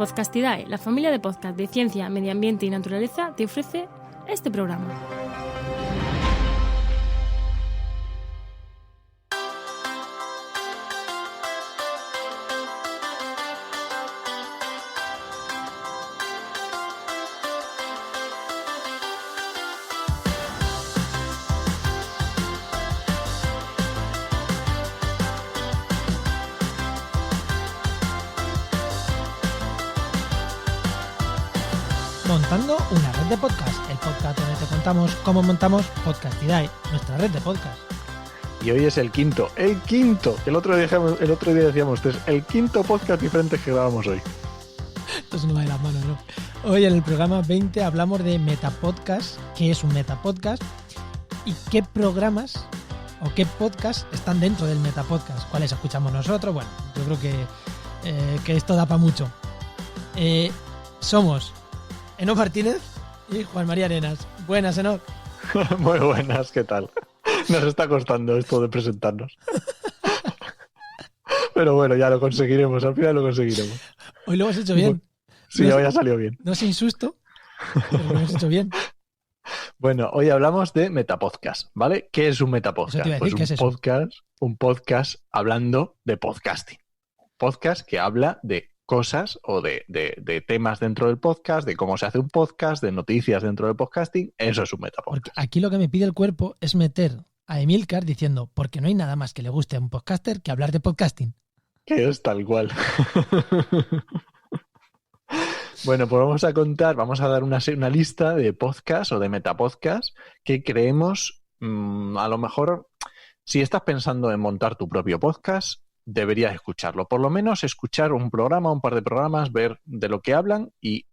Podcastidae, la familia de podcast de ciencia, medio ambiente y naturaleza, te ofrece este programa. Montando una red de podcast, el podcast donde te contamos cómo montamos Podcastidae, nuestra red de podcast. Y hoy es el quinto. El otro día decíamos, es el quinto podcast diferente que grabamos hoy. Esto se nos va de las manos, ¿no? Hoy en el programa 20 hablamos de Metapodcast, qué es un Metapodcast y qué programas o qué podcasts están dentro del Metapodcast, cuáles escuchamos nosotros. Bueno, yo creo que esto da para mucho. Somos Enoc Martínez y Juan María Arenas. Buenas, Enoc. Muy buenas, ¿qué tal? Nos está costando esto de presentarnos. Pero bueno, ya lo conseguiremos, al final lo conseguiremos. Hoy lo hemos hecho bien. Sí, hoy ha salido bien. No sin susto, pero lo hemos hecho bien. Bueno, hoy hablamos de Metapodcast, ¿vale? ¿Qué es un Metapodcast? Eso te iba a decir, ¿qué es eso? Un podcast hablando de podcasting. Un podcast que habla de cosas o de temas dentro del podcast, de cómo se hace un podcast, de noticias dentro del podcasting. Eso es un Metapodcast. Porque aquí lo que me pide el cuerpo es meter a Emilcar diciendo, porque no hay nada más que le guste a un podcaster que hablar de podcasting. Que es tal cual. Bueno, pues vamos a dar una lista de podcasts o de metapodcasts que creemos, a lo mejor, si estás pensando en montar tu propio podcast, deberías escucharlo. Por lo menos escuchar un programa, un par de programas, ver de lo que hablan y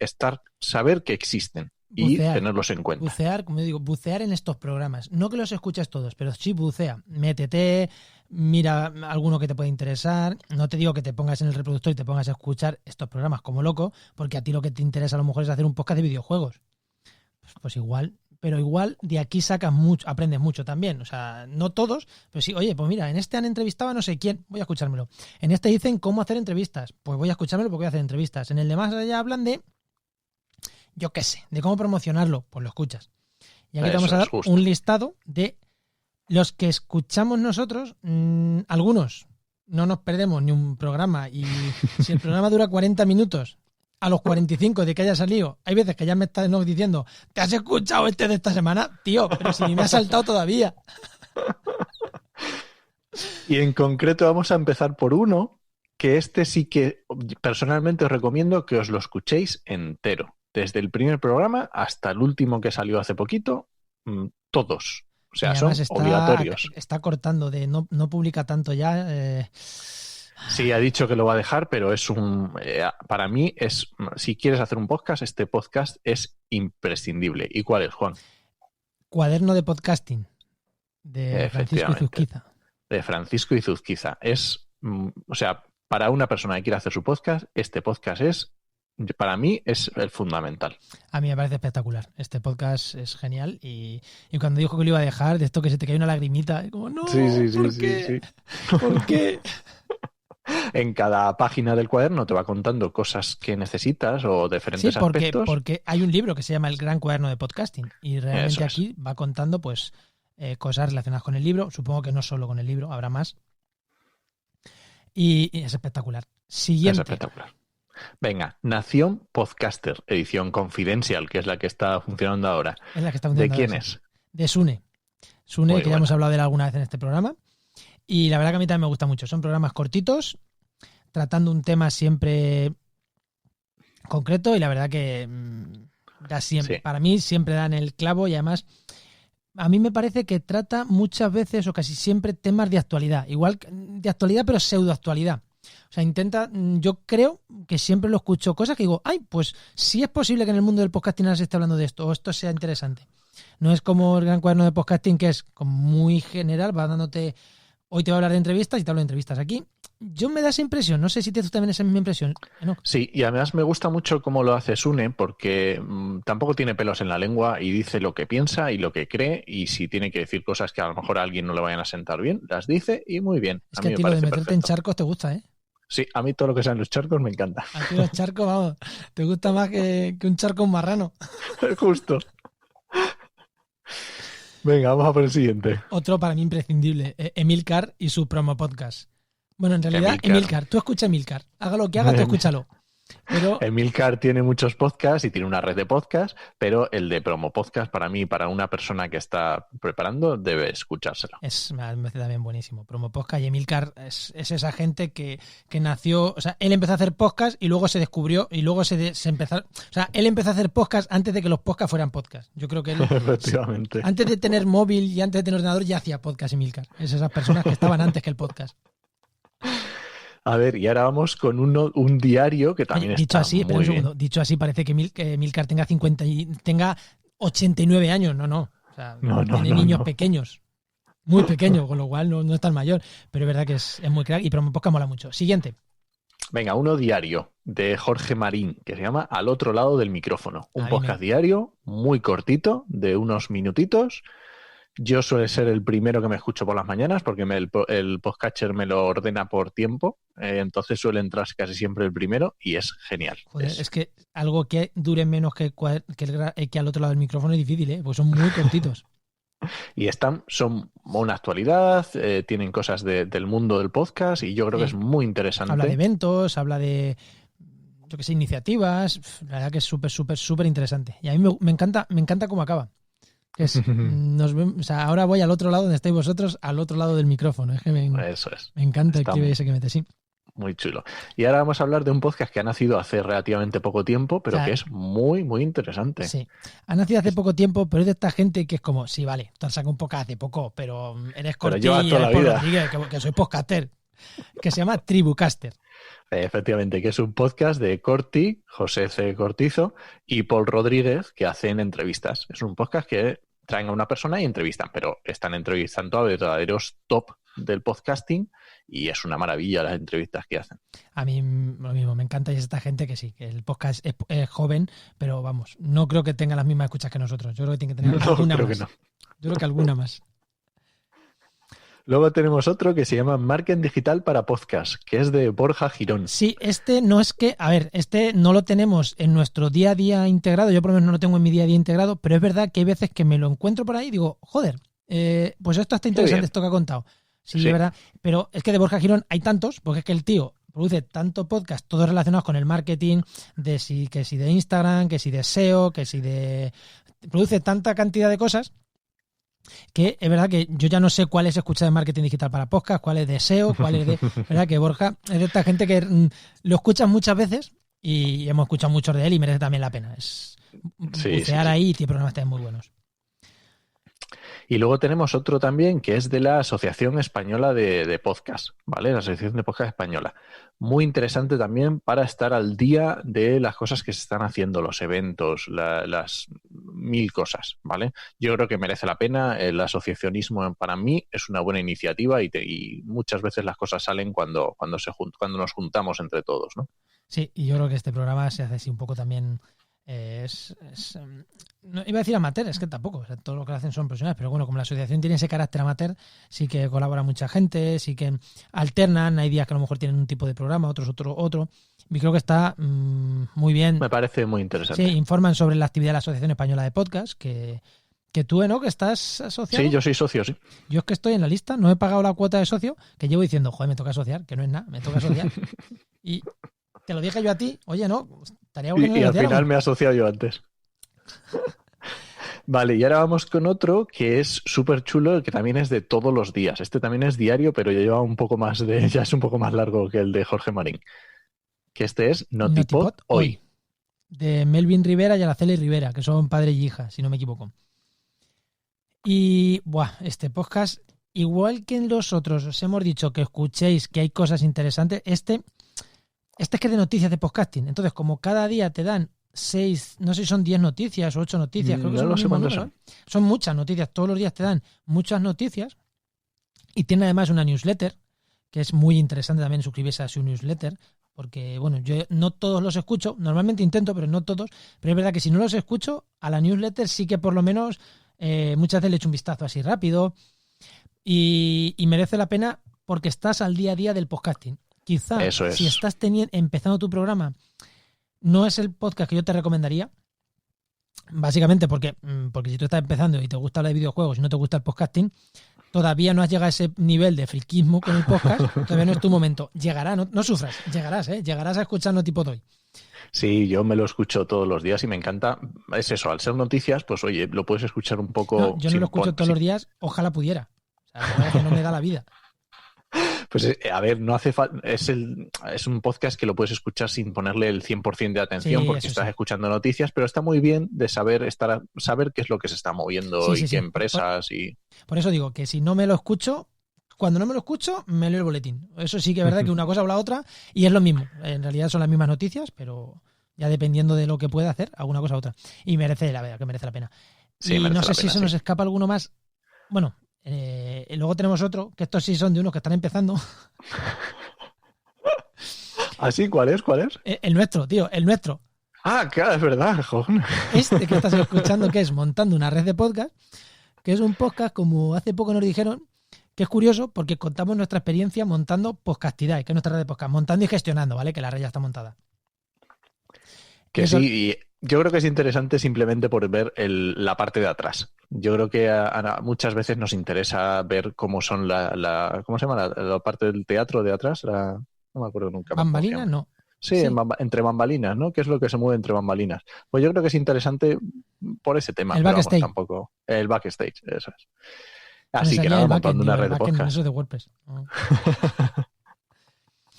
saber que existen y tenerlos en cuenta. Bucear, como digo, bucear en estos programas. No que los escuches todos, pero sí bucea. Métete, mira alguno que te puede interesar. No te digo que te pongas en el reproductor y te pongas a escuchar estos programas como loco, porque a ti lo que te interesa a lo mejor es hacer un podcast de videojuegos. Pues igual. Pero igual de aquí sacas mucho, aprendes mucho también. O sea, no todos, pero sí, oye, pues mira, en este han entrevistado a no sé quién, voy a escuchármelo. En este dicen cómo hacer entrevistas, pues voy a escuchármelo porque voy a hacer entrevistas. En el de más allá hablan de, yo qué sé, de cómo promocionarlo, pues lo escuchas. Y aquí te vamos a dar un listado de los que escuchamos nosotros. Algunos no nos perdemos ni un programa y si el programa dura 40 minutos, a los 45 de que haya salido, hay veces que ya me estás diciendo, ¿te has escuchado este de esta semana? Tío, pero si ni me ha saltado todavía. Y en concreto vamos a empezar por uno, que este sí que personalmente os recomiendo que os lo escuchéis entero. Desde el primer programa hasta el último que salió hace poquito, todos. O sea, son obligatorios. Está cortando, no publica tanto ya. Sí, ha dicho que lo va a dejar, pero para mí si quieres hacer un podcast, este podcast es imprescindible. ¿Y cuál es, Juan? Cuaderno de podcasting de Francisco Izuzquiza. De Francisco Izuzquiza. O sea, para una persona que quiera hacer su podcast, este podcast para mí es el fundamental. A mí me parece espectacular. Este podcast es genial y cuando dijo que lo iba a dejar, de esto que se te cae una lagrimita, como no, sí, ¿por qué? Sí. ¿Por qué? En cada página del cuaderno te va contando cosas que necesitas o diferentes aspectos. Porque hay un libro que se llama El Gran Cuaderno de Podcasting y realmente aquí va contando pues cosas relacionadas con el libro. Supongo que no solo con el libro, habrá más. Y es espectacular. Siguiente. Es espectacular. Venga, Nación Podcaster, edición Confidential, que es la que está funcionando ahora. Es la que está funcionando. ¿De quién es? De Sune. Sune, que ya hemos hablado de él alguna vez en este programa. Y la verdad que a mí también me gusta mucho. Son programas cortitos, tratando un tema siempre concreto y la verdad que para mí siempre dan el clavo y además a mí me parece que trata muchas veces o casi siempre temas de actualidad. Igual de actualidad pero pseudoactualidad. O sea, yo creo que siempre lo escucho cosas que digo, pues sí es posible que en el mundo del podcasting ahora se esté hablando de esto o esto sea interesante. No es como el Gran Cuaderno de Podcasting que es como muy general, va dándote... Hoy te voy a hablar de entrevistas y te hablo de entrevistas. Aquí yo me da esa impresión. No sé si tú también esa misma impresión. ¿No? Sí, y además me gusta mucho cómo lo hace Sune porque tampoco tiene pelos en la lengua y dice lo que piensa y lo que cree y si tiene que decir cosas que a lo mejor a alguien no le vayan a sentar bien, las dice y muy bien. Es que a ti lo de meterte en charcos te gusta, ¿eh? Sí, a mí todo lo que sean los charcos me encanta. A ti los charcos, vamos, te gusta más que un charco un marrano. Justo. Venga, vamos a por el siguiente. Otro para mí imprescindible, Emilcar y su promo podcast. Bueno, en realidad, Emilcar, tú escucha Emilcar. Haga lo que haga, tú escúchalo. Pero Emilcar tiene muchos podcasts y tiene una red de podcasts, pero el de promo podcast para mí, para una persona que está preparando, debe escuchárselo. Me parece también buenísimo. Promo podcast y Emilcar es esa gente que nació, o sea, él empezó a hacer podcast y luego se descubrió y luego se empezó, o sea, él empezó a hacer podcast antes de que los podcasts fueran podcast. Yo creo que él, efectivamente, antes de tener móvil y antes de tener ordenador ya hacía podcast Emilcar. Es esas personas que estaban antes que el podcast. A ver, y ahora vamos con un diario que también dicho está así, muy bien. Dicho así, parece que Emilcar tenga 89 años. No. O sea, tiene niños pequeños. Muy pequeños, con lo cual no es tan mayor. Pero es verdad que es muy crack y Promo Podcast mola mucho. Siguiente. Venga, uno diario de Jorge Marín, que se llama Al otro lado del micrófono. Un podcast diario, muy cortito, de unos minutitos. Yo suele ser el primero que me escucho por las mañanas porque el podcatcher me lo ordena por tiempo, entonces suele entrar casi siempre el primero y es genial. Joder, es que algo que dure menos que al otro lado del micrófono es difícil, pues son muy cortitos. Y son una actualidad, tienen cosas del mundo del podcast y yo creo que es muy interesante. Habla de eventos, habla de, yo qué sé, iniciativas, la verdad que es súper interesante. Y a mí me encanta cómo acaba. O sea, ahora voy al otro lado donde estáis vosotros, al otro lado del micrófono. Es que Eso es. Me encanta el clip ese que mete, sí. Muy chulo. Y ahora vamos a hablar de un podcast que ha nacido hace relativamente poco tiempo, pero que es muy, muy interesante. Sí, ha nacido hace poco tiempo, pero es de esta gente que es como, sí, vale, tú has sacado un podcast hace poco, pero eres Corti, toda la vida. Que soy podcaster, que se llama Tribucaster. Efectivamente, que es un podcast de Corti, José C. Cortizo y Paul Rodríguez, que hacen entrevistas. Es un podcast que traen a una persona y entrevistan, pero están entrevistando a verdaderos top del podcasting y es una maravilla las entrevistas que hacen. A mí lo mismo, me encanta y es esta gente que sí, que el podcast es joven, pero vamos, no creo que tenga las mismas escuchas que nosotros. Yo creo que tiene que tener alguna más. Yo creo que alguna más. Luego tenemos otro que se llama Marketing Digital para Podcast, que es de Borja Girón. Sí, este no lo tenemos en nuestro día a día integrado, yo por lo menos no lo tengo en mi día a día integrado, pero es verdad que hay veces que me lo encuentro por ahí y digo, joder, pues esto está interesante, esto que ha contado. Sí, es verdad, pero es que de Borja Girón hay tantos, porque es que el tío produce tanto podcast, todos relacionados con el marketing, que si de Instagram, que si de SEO, produce tanta cantidad de cosas, que es verdad que yo ya no sé cuál es escuchar de marketing digital para podcast, cuál es de SEO, cuál es de... verdad que Borja es de esta gente que lo escuchas muchas veces y hemos escuchado muchos de él y merece también la pena. Es bucear ahí y tiene programas también muy buenos. Y luego tenemos otro también que es de la Asociación Española de Podcast, ¿vale? La Asociación de Podcast Española. Muy interesante también para estar al día de las cosas que se están haciendo, los eventos, las mil cosas, ¿vale? Yo creo que merece la pena. El asociacionismo para mí es una buena iniciativa y muchas veces las cosas salen cuando nos juntamos entre todos, ¿no? Sí, y yo creo que este programa se hace así un poco también... no iba a decir amateur, es que tampoco, o sea, todo lo que hacen son profesionales, pero bueno, como la asociación tiene ese carácter amateur, sí que colabora mucha gente, sí que alternan, hay días que a lo mejor tienen un tipo de programa, otros otro, y creo que está muy bien. Me parece muy interesante. Sí, informan sobre la actividad de la Asociación Española de Podcast, que tú, ¿no? Que estás asociado. Sí, yo soy socio, sí. Yo es que estoy en la lista, no he pagado la cuota de socio, que llevo diciendo, joder, me toca asociar, que no es nada, me toca asociar. Y te lo dije yo a ti, oye, no, estaría bueno. Y al final me he asociado yo antes. Vale, y ahora vamos con otro que es súper chulo, que también es de todos los días. Este también es diario, pero ya lleva un poco más ya es un poco más largo que el de Jorge Marín. Que este es Notipod Hoy. De Melvin Rivera y Araceli Rivera, que son padre y hija, si no me equivoco. Y, este podcast, igual que en los otros, os hemos dicho que escuchéis que hay cosas interesantes. Este es que es de noticias de podcasting. Entonces, como cada día te dan 6, no sé si son 10 noticias o 8 noticias, creo que son los mismos números, son muchas noticias, todos los días te dan muchas noticias y tiene además una newsletter, que es muy interesante también suscribirse a su newsletter, porque bueno, yo no todos los escucho, normalmente intento, pero no todos, pero es verdad que si no los escucho, a la newsletter sí que por lo menos muchas veces le echo un vistazo así rápido y merece la pena porque estás al día a día del podcasting. quizá Eso es. si estás empezando tu programa, no es el podcast que yo te recomendaría. Básicamente porque si tú estás empezando y te gusta hablar de videojuegos y no te gusta el podcasting, todavía no has llegado a ese nivel de friquismo con el podcast, todavía no es tu momento. Llegará, no sufras, llegarás a escucharlo tipo doy. Sí, yo me lo escucho todos los días y me encanta. Es eso, al ser noticias, pues oye, lo puedes escuchar un poco. No, yo no lo escucho todos los días, ojalá pudiera. O sea, la verdad es que no me da la vida. Pues a ver, no hace falta. Es un podcast que lo puedes escuchar sin ponerle el 100% de atención, Sí, porque eso estás sí. escuchando noticias, pero está muy bien de saber qué es lo que se está moviendo Sí, y sí. qué empresas y. Por eso digo que si no me lo escucho, cuando no me lo escucho, me leo el boletín. Eso sí que es verdad que una cosa o la otra, y es lo mismo. En realidad son las mismas noticias, pero ya dependiendo de lo que pueda hacer, alguna cosa u otra. Y merece la pena. Sí, y merece no la sé si pena, se nos sí. escapa alguno más. Bueno, luego tenemos otro, que estos sí son de unos que están empezando. ¿Ah, sí? ¿Cuál es? El nuestro, tío, el nuestro. Ah, claro, es verdad, joder. Este que estás escuchando, que es Montando una red de podcast, que es un podcast, como hace poco nos dijeron, que es curioso porque contamos nuestra experiencia montando Podcastidad, que es nuestra red de podcast, montando y gestionando, ¿vale? Que la red ya está montada. Que Eso- sí, y yo creo que es interesante simplemente por ver la parte de atrás. Yo creo que muchas veces nos interesa ver cómo son ¿cómo se llama? La parte del teatro de atrás, no me acuerdo nunca. más cómo se Bambalinas, llama. no. Sí, Sí. entre bambalinas, ¿no? ¿Qué es lo que se mueve entre bambalinas? Pues yo creo que es interesante por ese tema. El pero vamos, backstage. tampoco. El backstage, eso es. Me Así que salía nada, el backend, montando una digo, el red de backend, podcast. eso es de WordPress. No.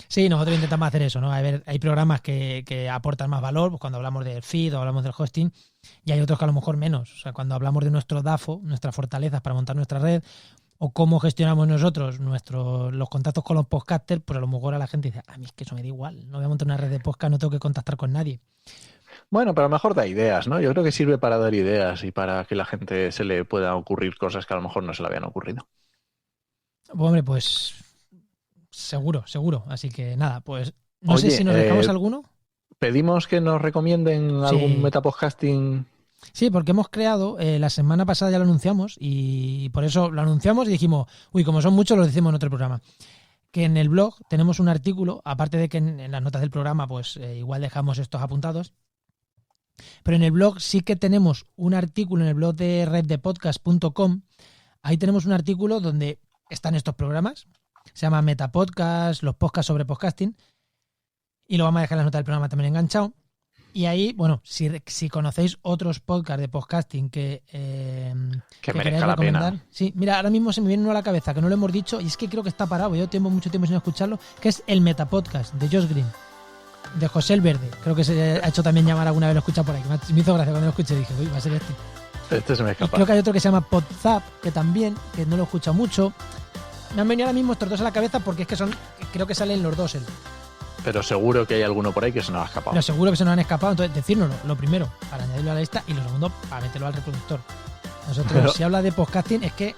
Sí, nosotros intentamos hacer eso, ¿no? A ver, hay programas que aportan más valor, pues cuando hablamos del feed o hablamos del hosting, y hay otros que a lo mejor menos. O sea, cuando hablamos de nuestro DAFO, nuestras fortalezas para montar nuestra red, o cómo gestionamos nosotros los contactos con los podcasters, pues a lo mejor a la gente dice, a mí es que eso me da igual, no voy a montar una red de podcast, no tengo que contactar con nadie. Bueno, pero a lo mejor da ideas, ¿no? Yo creo que sirve para dar ideas y para que la gente se le pueda ocurrir cosas que a lo mejor no se le habían ocurrido. Hombre, pues seguro. Así que nada, pues no Oye, sé si nos dejamos alguno. Pedimos que nos recomienden algún Sí. metapodcasting. Sí, porque hemos creado, la semana pasada ya lo anunciamos y por eso lo anunciamos y dijimos, uy, como son muchos, lo decimos en otro programa. Que en el blog tenemos un artículo, aparte de que en las notas del programa, pues igual dejamos estos apuntados. Pero en el blog sí que tenemos un artículo, en el blog de reddepodcast.com. Ahí tenemos un artículo donde están estos programas. Se llama Metapodcast, los podcasts sobre podcasting. Y lo vamos a dejar en las notas del programa también enganchado. Y ahí, bueno, si conocéis otros podcasts de podcasting que merezca queráis la recomendar. pena. Sí, mira, ahora mismo se me viene uno a la cabeza, que no lo hemos dicho, y es que creo que está parado, yo tengo mucho tiempo sin escucharlo, que es el Metapodcast de Josh Green, de José el Verde. Creo que se ha hecho también llamar alguna vez, lo he escuchado por ahí. Me hizo gracia cuando lo escuché, dije, uy, va a ser este. Este se me Y escapa. creo que hay otro que se llama Podzap, que también, que no lo he escuchado mucho. Me han venido ahora mismo estos dos a la cabeza porque es que creo que salen los dos. Pero seguro que hay alguno por ahí que se nos ha escapado. Pero seguro que se nos han escapado, entonces decírnoslo, lo primero, para añadirlo a la lista, y lo segundo, para meterlo al reproductor. Nosotros, Pero- si habla de podcasting, es que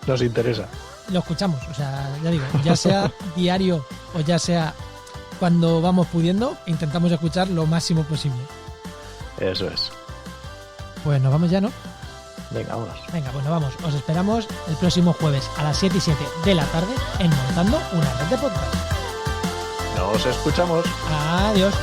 Nos interesa. lo escuchamos, o sea, ya digo, ya sea diario o ya sea cuando vamos pudiendo, intentamos escuchar lo máximo posible. Eso es. Pues nos vamos ya, ¿no? Venga, vámonos. Venga, pues nos vamos. Os esperamos el próximo jueves a las 7:07 de la tarde en Montando una red de podcast. Nos escuchamos. Adiós.